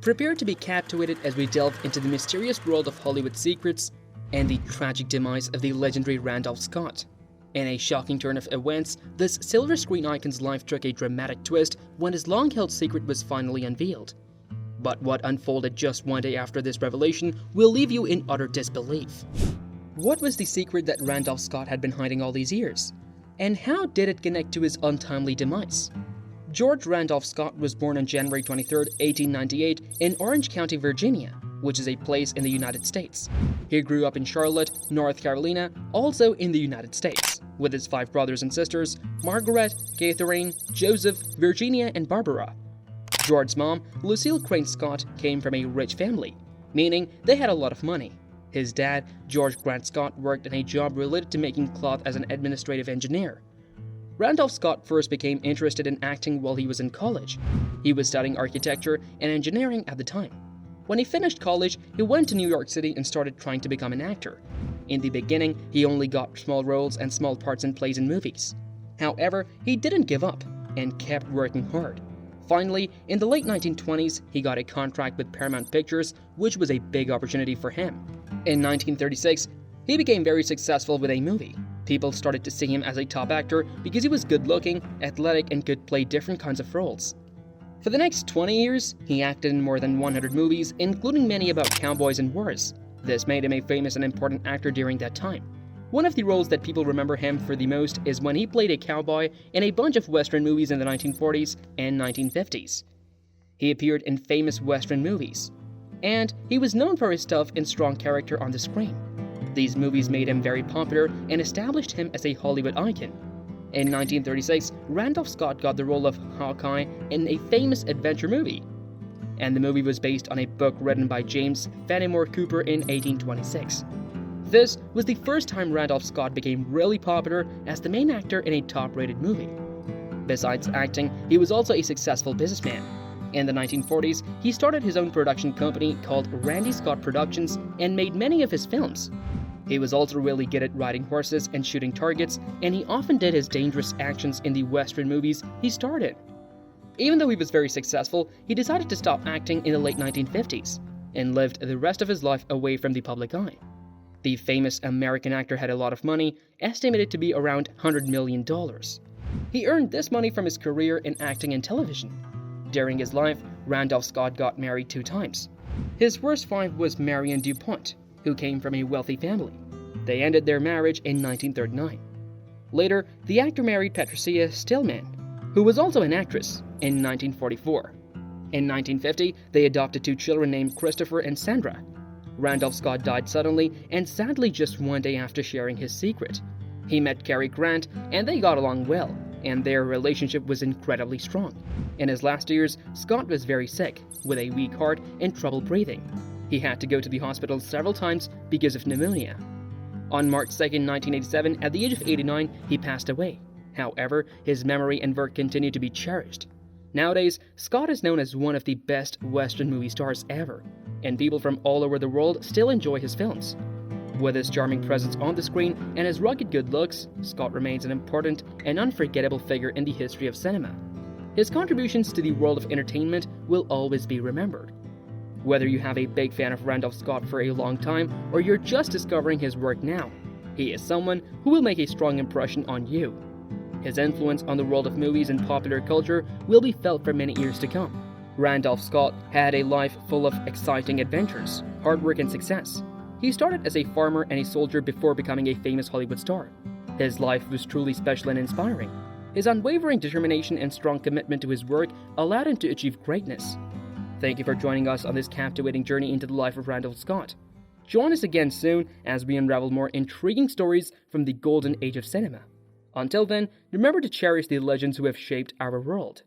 Prepare to be captivated as we delve into the mysterious world of Hollywood secrets and the tragic demise of the legendary Randolph Scott. In a shocking turn of events, this silver screen icon's life took a dramatic twist when his long-held secret was finally unveiled. But what unfolded just one day after this revelation will leave you in utter disbelief. What was the secret that Randolph Scott had been hiding all these years? And how did it connect to his untimely demise? George Randolph Scott was born on January 23, 1898 in Orange County, Virginia, which is a place in the United States. He grew up in Charlotte, North Carolina, also in the United States, with his 5 brothers and sisters, Margaret, Catherine, Joseph, Virginia, and Barbara. George's mom, Lucille Crane Scott, came from a rich family, meaning they had a lot of money. His dad, George Grant Scott, worked in a job related to making cloth as an administrative engineer. Randolph Scott first became interested in acting while he was in college. He was studying architecture and engineering at the time. When he finished college, he went to New York City and started trying to become an actor. In the beginning, he only got small roles and small parts in plays and movies. However, he didn't give up and kept working hard. Finally, in the late 1920s, he got a contract with Paramount Pictures, which was a big opportunity for him. In 1936, he became very successful with a movie. People started to see him as a top actor because he was good-looking, athletic, and could play different kinds of roles. For the next 20 years, he acted in more than 100 movies, including many about cowboys and wars. This made him a famous and important actor during that time. One of the roles that people remember him for the most is when he played a cowboy in a bunch of Western movies in the 1940s and 1950s. He appeared in famous Western movies, and he was known for his tough and strong character on the screen. These movies made him very popular and established him as a Hollywood icon. In 1936, Randolph Scott got the role of Hawkeye in a famous adventure movie, and the movie was based on a book written by James Fenimore Cooper in 1826. This was the first time Randolph Scott became really popular as the main actor in a top-rated movie. Besides acting, he was also a successful businessman. In the 1940s, he started his own production company called Randy Scott Productions and made many of his films. He was also really good at riding horses and shooting targets, and he often did his dangerous actions in the Western movies he starred in. Even though he was very successful, he decided to stop acting in the late 1950s and lived the rest of his life away from the public eye. The famous American actor had a lot of money, estimated to be around $100 million. He earned this money from his career in acting and television. During his life, Randolph Scott got married 2 times. His first wife was Marion DuPont, who came from a wealthy family. They ended their marriage in 1939. Later, the actor married Patricia Stillman, who was also an actress, in 1944. In 1950, they adopted 2 children named Christopher and Sandra. Randolph Scott died suddenly and sadly just one day after sharing his secret. He met Cary Grant and they got along well, and their relationship was incredibly strong. In his last years, Scott was very sick, with a weak heart and trouble breathing. He had to go to the hospital several times because of pneumonia. On March 2, 1987, at the age of 89, he passed away. However, his memory and work continue to be cherished. Nowadays, Scott is known as one of the best Western movie stars ever, and people from all over the world still enjoy his films. With his charming presence on the screen and his rugged good looks, Scott remains an important and unforgettable figure in the history of cinema. His contributions to the world of entertainment will always be remembered. Whether you have a big fan of Randolph Scott for a long time or you're just discovering his work now, he is someone who will make a strong impression on you. His influence on the world of movies and popular culture will be felt for many years to come. Randolph Scott had a life full of exciting adventures, hard work, and success. He started as a farmer and a soldier before becoming a famous Hollywood star. His life was truly special and inspiring. His unwavering determination and strong commitment to his work allowed him to achieve greatness. Thank you for joining us on this captivating journey into the life of Randolph Scott. Join us again soon as we unravel more intriguing stories from the golden age of cinema. Until then, remember to cherish the legends who have shaped our world.